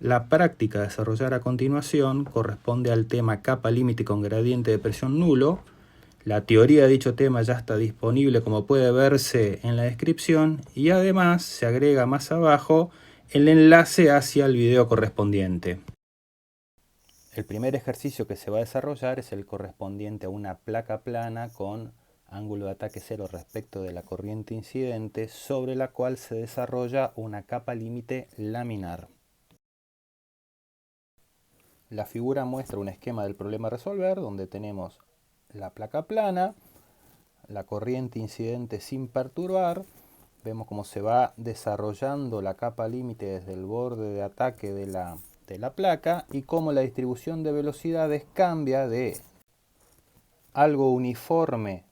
La práctica a desarrollar a continuación corresponde al tema capa límite con gradiente de presión nulo. La teoría de dicho tema ya está disponible, como puede verse en la descripción, y además se agrega más abajo el enlace hacia el video correspondiente. El primer ejercicio que se va a desarrollar es el correspondiente a una placa plana con ángulo de ataque cero respecto de la corriente incidente, sobre la cual se desarrolla una capa límite laminar. La figura muestra un esquema del problema a resolver, donde tenemos la placa plana, la corriente incidente sin perturbar, vemos cómo se va desarrollando la capa límite desde el borde de ataque de la placa y cómo la distribución de velocidades cambia de algo uniforme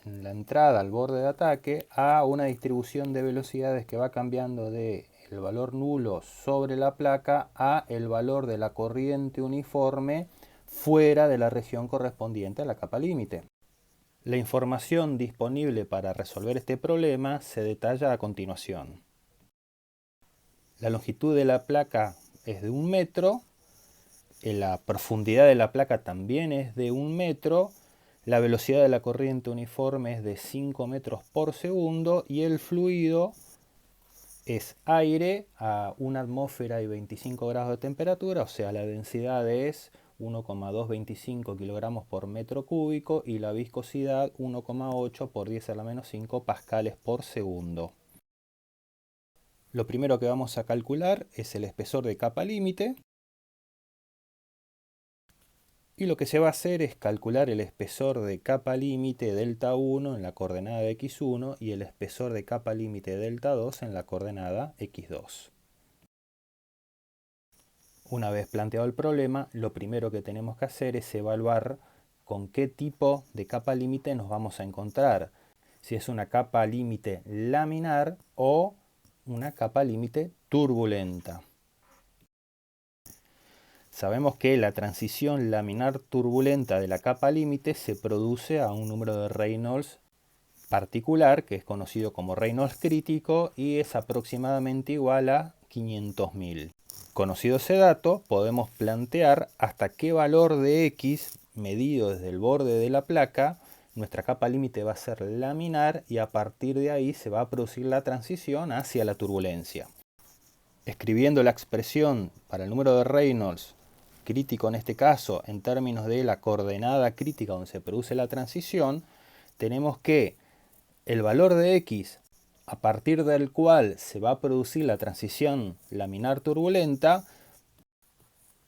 en la entrada al borde de ataque a una distribución de velocidades que va cambiando de el valor nulo sobre la placa a el valor de la corriente uniforme fuera de la región correspondiente a la capa límite. La información disponible para resolver este problema se detalla a continuación. La longitud de la placa es de 1 metro, la profundidad de la placa también es de 1 metro, la velocidad de la corriente uniforme es de 5 metros por segundo y el fluido es aire a 1 atmósfera y 25 grados de temperatura, o sea, la densidad es 1,225 kilogramos por metro cúbico y la viscosidad 1,8 por 10 a la menos 5 pascales por segundo. Lo primero que vamos a calcular es el espesor de capa límite. Y lo que se va a hacer es calcular el espesor de capa límite delta 1 en la coordenada de x1 y el espesor de capa límite delta 2 en la coordenada x2. Una vez planteado el problema, lo primero que tenemos que hacer es evaluar con qué tipo de capa límite nos vamos a encontrar. Si es una capa límite laminar o una capa límite turbulenta. Sabemos que la transición laminar turbulenta de la capa límite se produce a un número de Reynolds particular, que es conocido como Reynolds crítico, y es aproximadamente igual a 500.000. Conocido ese dato, podemos plantear hasta qué valor de X, medido desde el borde de la placa, nuestra capa límite va a ser laminar y a partir de ahí se va a producir la transición hacia la turbulencia. Escribiendo la expresión para el número de Reynolds crítico en este caso en términos de la coordenada crítica donde se produce la transición, tenemos que el valor de X a partir del cual se va a producir la transición laminar turbulenta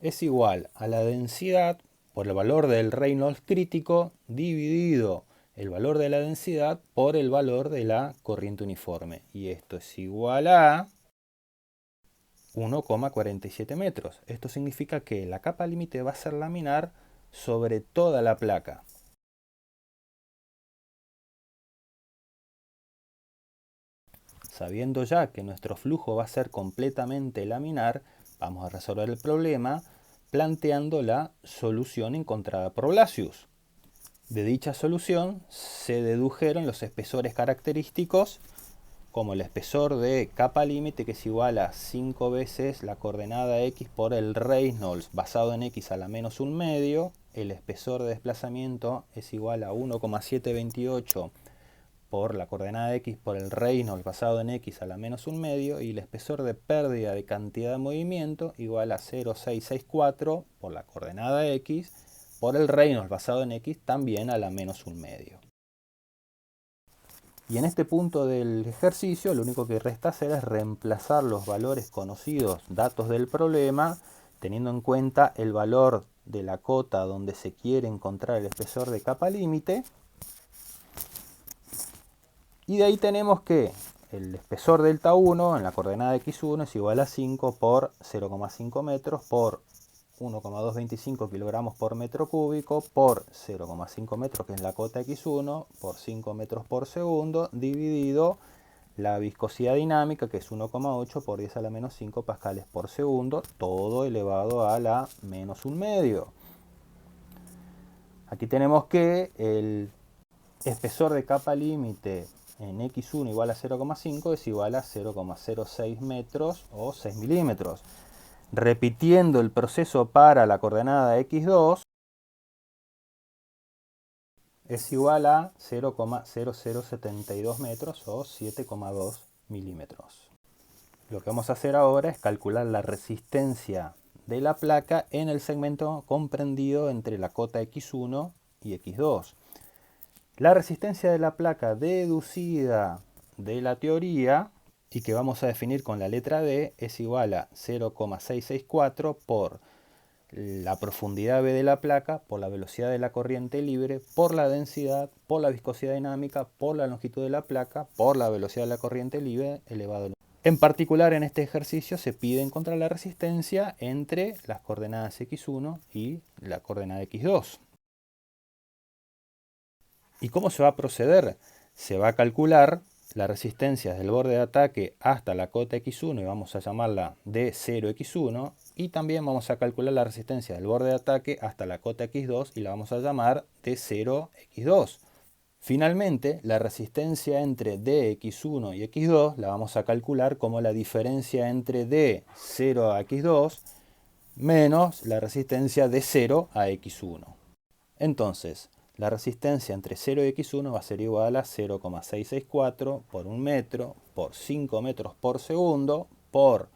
es igual a la densidad por el valor del Reynolds crítico dividido el valor de la densidad por el valor de la corriente uniforme. Y esto es igual a 1,47 metros. Esto significa que la capa límite va a ser laminar sobre toda la placa. Sabiendo ya que nuestro flujo va a ser completamente laminar, vamos a resolver el problema planteando la solución encontrada por Blasius. De dicha solución se dedujeron los espesores característicos como el espesor de capa límite, que es igual a 5 veces la coordenada x por el Reynolds basado en x a la menos 1 medio. El espesor de desplazamiento es igual a 1,728 por la coordenada x por el Reynolds basado en x a la menos 1 medio. Y el espesor de pérdida de cantidad de movimiento igual a 0,664 por la coordenada x por el Reynolds basado en x también a la menos 1 medio. Y en este punto del ejercicio lo único que resta hacer es reemplazar los valores conocidos, datos del problema, teniendo en cuenta el valor de la cota donde se quiere encontrar el espesor de capa límite. Y de ahí tenemos que el espesor delta 1 en la coordenada x1 es igual a 5 por 0,5 metros por 1,225 kilogramos por metro cúbico por 0,5 metros, que es la cota x1, por 5 metros por segundo, dividido la viscosidad dinámica, que es 1,8 por 10 a la menos 5 pascales por segundo, todo elevado a la menos 1 medio. Aquí tenemos que el espesor de capa límite en x1 igual a 0,5 es igual a 0,06 metros o 6 milímetros. Repitiendo el proceso para la coordenada x2, es igual a 0,0072 metros o 7,2 milímetros. Lo que vamos a hacer ahora es calcular la resistencia de la placa en el segmento comprendido entre la cota x1 y x2. La resistencia de la placa deducida de la teoría y que vamos a definir con la letra D es igual a 0,664 por la profundidad B de la placa, por la velocidad de la corriente libre, por la densidad, por la viscosidad dinámica, por la longitud de la placa, por la velocidad de la corriente libre elevado al... En particular, en este ejercicio se pide encontrar la resistencia entre las coordenadas x1 y la coordenada x2. ¿Y cómo se va a proceder? Se va a calcular la resistencia desde el borde de ataque hasta la cota x1 y vamos a llamarla D0x1, y también vamos a calcular la resistencia del borde de ataque hasta la cota x2 y la vamos a llamar D0x2. Finalmente, la resistencia entre dx1 y x2 la vamos a calcular como la diferencia entre d0 a x2 menos la resistencia de 0 a x1. Entonces, la resistencia entre 0 y x1 va a ser igual a 0,664 por 1 metro por 5 metros por segundo por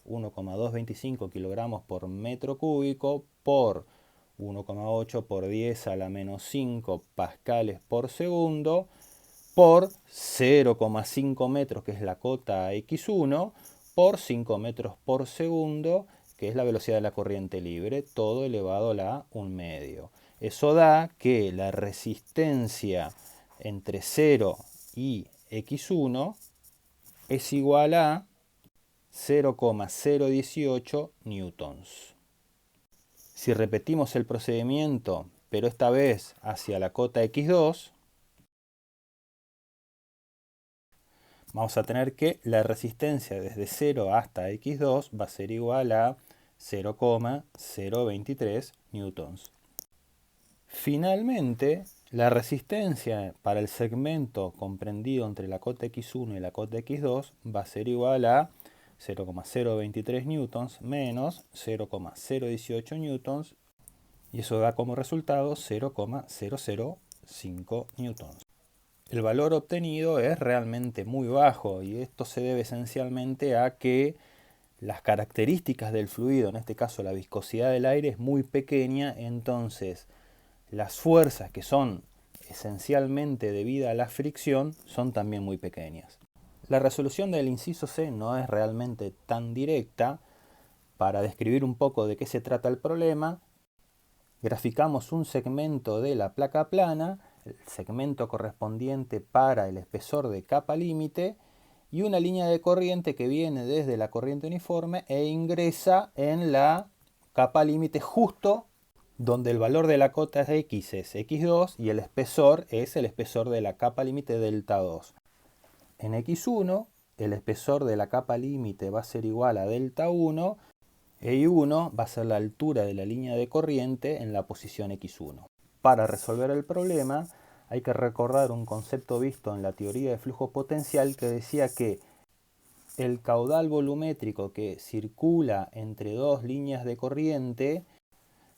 1,225 kilogramos por metro cúbico por 1,8 por 10 a la menos 5 pascales por segundo por 0,5 metros, que es la cota x1, por 5 metros por segundo, que es la velocidad de la corriente libre, todo elevado a la 1 medio. Eso da que la resistencia entre 0 y x1 es igual a 0,018 newtons. Si repetimos el procedimiento, pero esta vez hacia la cota x2, vamos a tener que la resistencia desde 0 hasta x2 va a ser igual a 0,023 newtons. Finalmente, la resistencia para el segmento comprendido entre la cota x1 y la cota x2 va a ser igual a 0,023 newtons menos 0,018 newtons, y eso da como resultado 0,005 newtons. El valor obtenido es realmente muy bajo y esto se debe esencialmente a que las características del fluido, en este caso la viscosidad del aire, es muy pequeña, entonces las fuerzas que son esencialmente debidas a la fricción son también muy pequeñas. La resolución del inciso C no es realmente tan directa. Para describir un poco de qué se trata el problema, graficamos un segmento de la placa plana, el segmento correspondiente para el espesor de capa límite, y una línea de corriente que viene desde la corriente uniforme e ingresa en la capa límite justo donde el valor de la cota x es x2 y el espesor es el espesor de la capa límite delta 2. En x1 el espesor de la capa límite va a ser igual a delta 1 e I1 va a ser la altura de la línea de corriente en la posición x1. Para resolver el problema hay que recordar un concepto visto en la teoría de flujo potencial que decía que el caudal volumétrico que circula entre dos líneas de corriente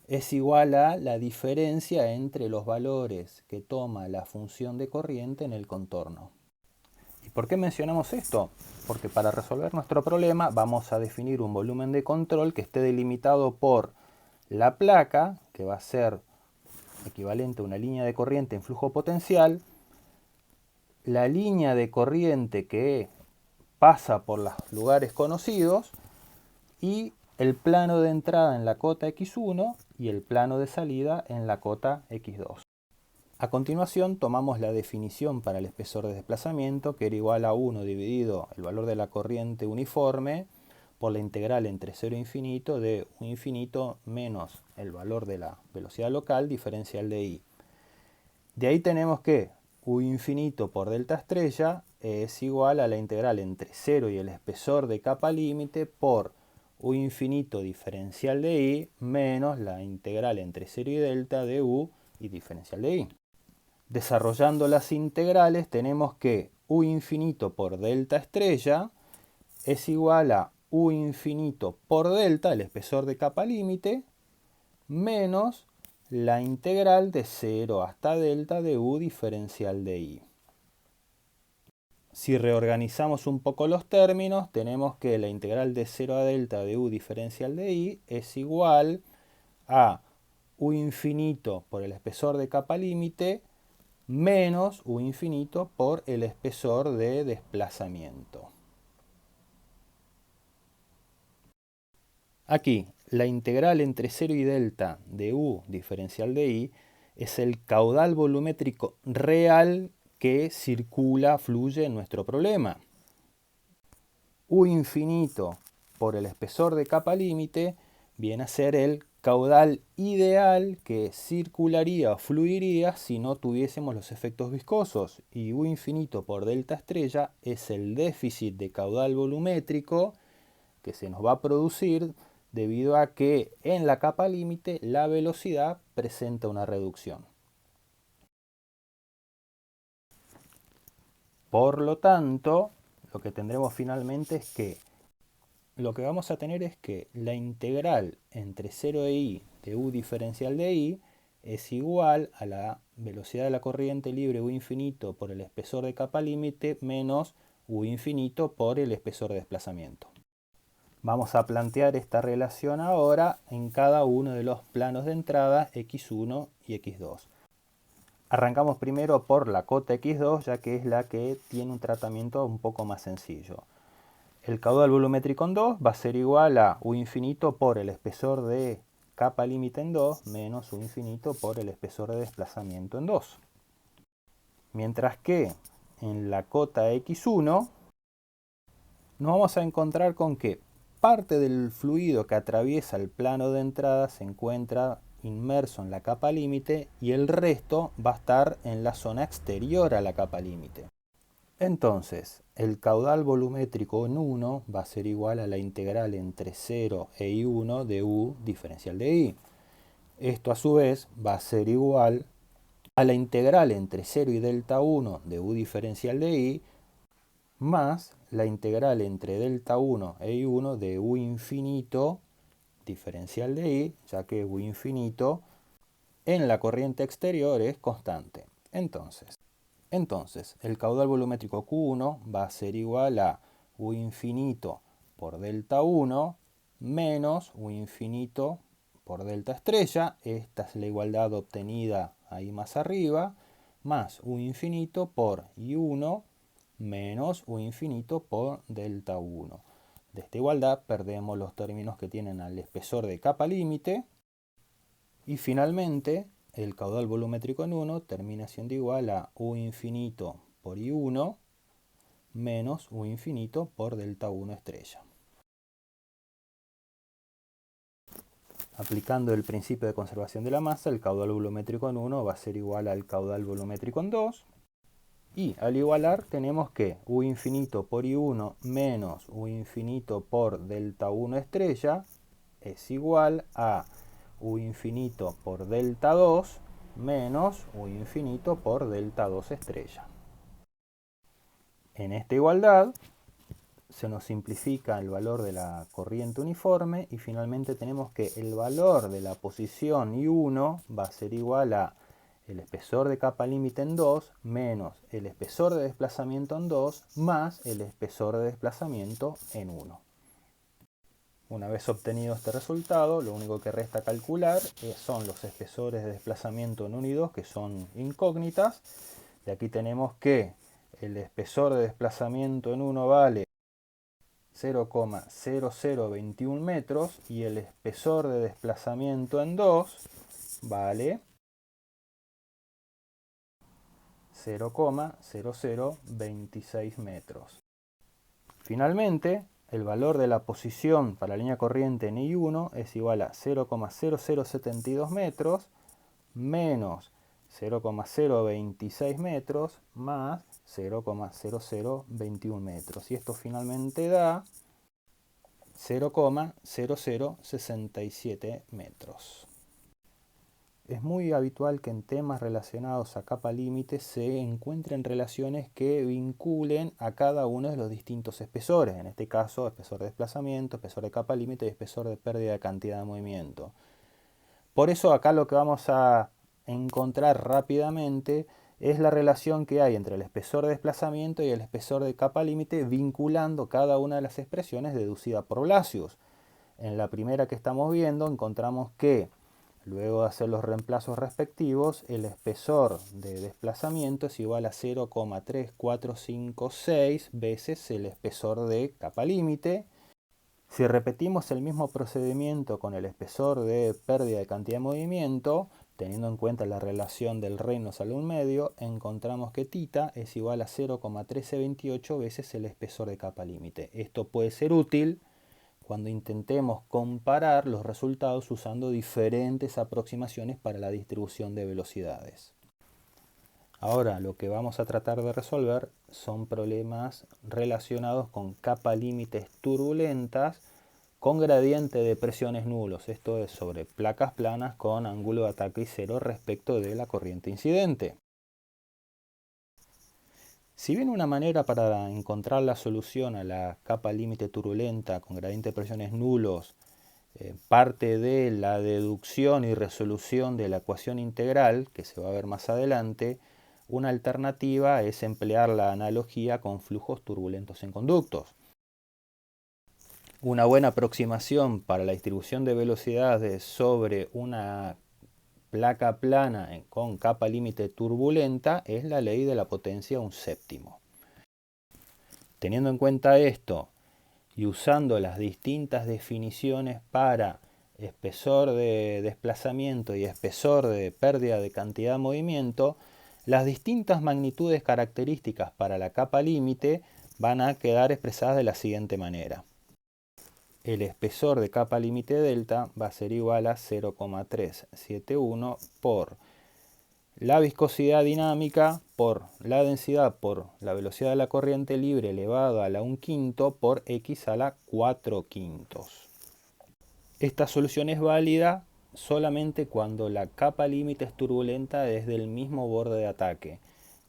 es igual a la diferencia entre los valores que toma la función de corriente en el contorno. ¿Y por qué mencionamos esto? Porque para resolver nuestro problema vamos a definir un volumen de control que esté delimitado por la placa, que va a ser equivalente a una línea de corriente en flujo potencial, la línea de corriente que pasa por los lugares conocidos y el plano de entrada en la cota x1 y el plano de salida en la cota x2. A continuación tomamos la definición para el espesor de desplazamiento, que era igual a 1 dividido el valor de la corriente uniforme por la integral entre 0 e infinito de u infinito menos el valor de la velocidad local diferencial de I. De ahí tenemos que u infinito por delta estrella es igual a la integral entre 0 y el espesor de capa límite por u infinito diferencial de I menos la integral entre 0 y delta de u y diferencial de I. Desarrollando las integrales tenemos que u infinito por delta estrella es igual a U infinito por delta, el espesor de capa límite, menos la integral de 0 hasta delta de U diferencial de I. Si reorganizamos un poco los términos, tenemos que la integral de 0 a delta de U diferencial de I es igual a U infinito por el espesor de capa límite menos U infinito por el espesor de desplazamiento. Aquí, la integral entre 0 y delta de U diferencial de I es el caudal volumétrico real que circula, fluye en nuestro problema. U infinito por el espesor de capa límite viene a ser el caudal ideal que circularía o fluiría si no tuviésemos los efectos viscosos. Y U infinito por delta estrella es el déficit de caudal volumétrico que se nos va a producir debido a que en la capa límite la velocidad presenta una reducción. Por lo tanto, lo que tendremos finalmente es que la integral entre 0 e I de U diferencial de I es igual a la velocidad de la corriente libre U infinito por el espesor de capa límite menos U infinito por el espesor de desplazamiento. Vamos a plantear esta relación ahora en cada uno de los planos de entrada x1 y x2. Arrancamos primero por la cota x2, ya que es la que tiene un tratamiento un poco más sencillo. El caudal volumétrico en 2 va a ser igual a U infinito por el espesor de capa límite en 2 menos U infinito por el espesor de desplazamiento en 2. Mientras que en la cota x1 nos vamos a encontrar con que parte del fluido que atraviesa el plano de entrada se encuentra inmerso en la capa límite y el resto va a estar en la zona exterior a la capa límite. Entonces, el caudal volumétrico en 1 va a ser igual a la integral entre 0 e I1 de U diferencial de I. Esto a su vez va a ser igual a la integral entre 0 y delta 1 de U diferencial de I más la integral entre delta 1 e I1 de U infinito diferencial de I, ya que U infinito en la corriente exterior es constante. Entonces, el caudal volumétrico Q1 va a ser igual a U infinito por delta 1 menos U infinito por delta estrella, esta es la igualdad obtenida ahí más arriba, más U infinito por I1 menos U infinito por delta 1. De esta igualdad perdemos los términos que tienen al espesor de capa límite y finalmente el caudal volumétrico en 1 termina siendo igual a U infinito por I1 menos U infinito por delta 1 estrella. Aplicando el principio de conservación de la masa, el caudal volumétrico en 1 va a ser igual al caudal volumétrico en 2. Y al igualar tenemos que U infinito por I1 menos U infinito por delta 1 estrella es igual a U infinito por delta 2 menos U infinito por delta 2 estrella. En esta igualdad se nos simplifica el valor de la corriente uniforme y finalmente tenemos que el valor de la posición I1 va a ser igual a el espesor de capa límite en 2 menos el espesor de desplazamiento en 2 más el espesor de desplazamiento en 1. Una vez obtenido este resultado, lo único que resta calcular son los espesores de desplazamiento en 1 y 2, que son incógnitas. De aquí tenemos que el espesor de desplazamiento en 1 vale 0,0021 metros y el espesor de desplazamiento en 2 vale 0,0026 metros. Finalmente, el valor de la posición para la línea corriente en I1 es igual a 0,0072 metros menos 0,026 metros más 0,0021 metros. Y esto finalmente da 0,0067 metros. Es muy habitual que en temas relacionados a capa límite se encuentren relaciones que vinculen a cada uno de los distintos espesores, en este caso espesor de desplazamiento, espesor de capa límite y espesor de pérdida de cantidad de movimiento. Por eso acá lo que vamos a encontrar rápidamente es la relación que hay entre el espesor de desplazamiento y el espesor de capa límite vinculando cada una de las expresiones deducida por Blasius. En la primera que estamos viendo encontramos que luego de hacer los reemplazos respectivos, el espesor de desplazamiento es igual a 0,3456 veces el espesor de capa límite. Si repetimos el mismo procedimiento con el espesor de pérdida de cantidad de movimiento, teniendo en cuenta la relación del Reynolds al 1/2, encontramos que θ es igual a 0,1328 veces el espesor de capa límite. Esto puede ser útil cuando intentemos comparar los resultados usando diferentes aproximaciones para la distribución de velocidades. Ahora lo que vamos a tratar de resolver son problemas relacionados con capa límites turbulentas con gradiente de presiones nulos. Esto es sobre placas planas con ángulo de ataque cero respecto de la corriente incidente. Si bien una manera para encontrar la solución a la capa límite turbulenta con gradiente de presiones nulos parte de la deducción y resolución de la ecuación integral, que se va a ver más adelante, una alternativa es emplear la analogía con flujos turbulentos en conductos. Una buena aproximación para la distribución de velocidades sobre una placa plana con capa límite turbulenta es la ley de la potencia 1/7. Teniendo en cuenta esto y usando las distintas definiciones para espesor de desplazamiento y espesor de pérdida de cantidad de movimiento, las distintas magnitudes características para la capa límite van a quedar expresadas de la siguiente manera. El espesor de capa límite delta va a ser igual a 0,371 por la viscosidad dinámica por la densidad por la velocidad de la corriente libre elevado a la 1/5 por x a la 4/5. Esta solución es válida solamente cuando la capa límite es turbulenta desde el mismo borde de ataque.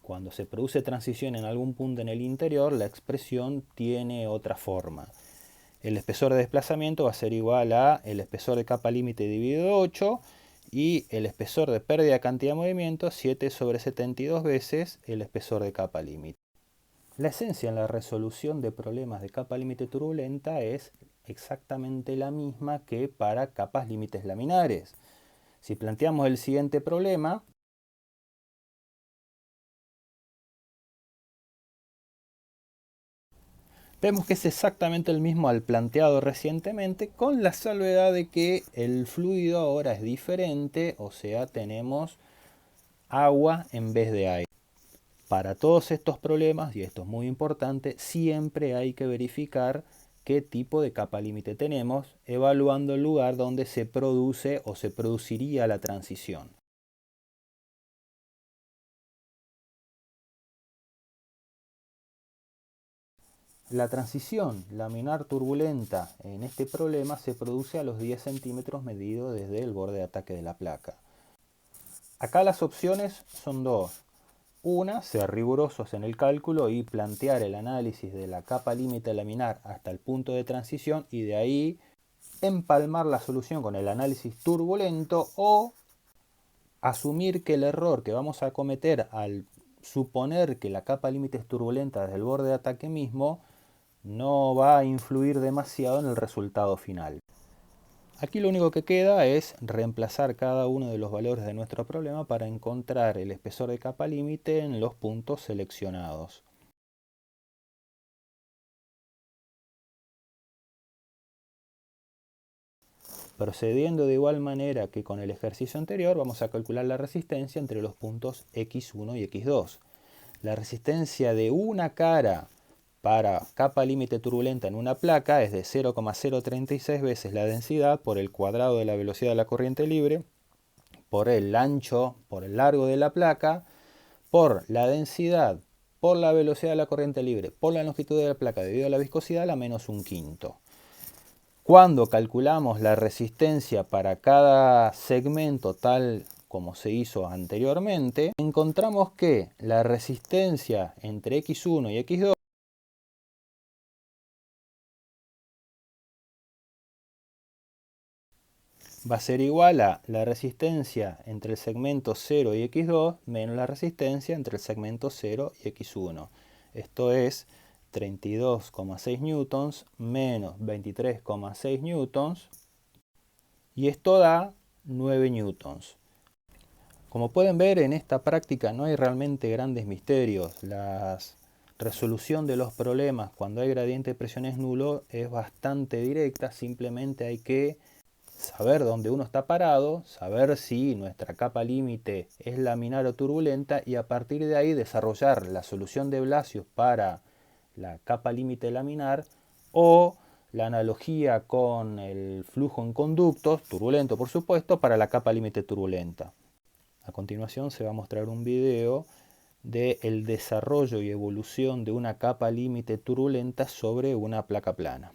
Cuando se produce transición en algún punto en el interior, la expresión tiene otra forma. El espesor de desplazamiento va a ser igual a el espesor de capa límite dividido 8 y el espesor de pérdida de cantidad de movimiento 7/72 veces el espesor de capa límite. La esencia en la resolución de problemas de capa límite turbulenta es exactamente la misma que para capas límites laminares. Si planteamos el siguiente problema, vemos que es exactamente el mismo al planteado recientemente, con la salvedad de que el fluido ahora es diferente, o sea, tenemos agua en vez de aire. Para todos estos problemas, y esto es muy importante, siempre hay que verificar qué tipo de capa límite tenemos, evaluando el lugar donde se produce o se produciría la transición. La transición laminar turbulenta en este problema se produce a los 10 centímetros medido desde el borde de ataque de la placa. Acá las opciones son dos. Una, ser rigurosos en el cálculo y plantear el análisis de la capa límite laminar hasta el punto de transición y de ahí empalmar la solución con el análisis turbulento, o asumir que el error que vamos a cometer al suponer que la capa límite es turbulenta desde el borde de ataque mismo no va a influir demasiado en el resultado final. Aquí lo único que queda es reemplazar cada uno de los valores de nuestro problema para encontrar el espesor de capa límite en los puntos seleccionados. Procediendo de igual manera que con el ejercicio anterior, vamos a calcular la resistencia entre los puntos x1 y x2. La resistencia de una cara para capa límite turbulenta en una placa es de 0,036 veces la densidad por el cuadrado de la velocidad de la corriente libre, por el ancho, por el largo de la placa, por la densidad, por la velocidad de la corriente libre, por la longitud de la placa debido a la viscosidad, a la menos 1/5. Cuando calculamos la resistencia para cada segmento tal como se hizo anteriormente, encontramos que la resistencia entre X1 y X2 va a ser igual a la resistencia entre el segmento 0 y X2 menos la resistencia entre el segmento 0 y X1. Esto es 32,6 newtons menos 23,6 newtons y esto da 9 newtons. Como pueden ver, en esta práctica no hay realmente grandes misterios. La resolución de los problemas cuando hay gradiente de presiones nulo es bastante directa, simplemente hay que saber dónde uno está parado, saber si nuestra capa límite es laminar o turbulenta y a partir de ahí desarrollar la solución de Blasius para la capa límite laminar o la analogía con el flujo en conductos, turbulento por supuesto, para la capa límite turbulenta. A continuación se va a mostrar un video del desarrollo y evolución de una capa límite turbulenta sobre una placa plana.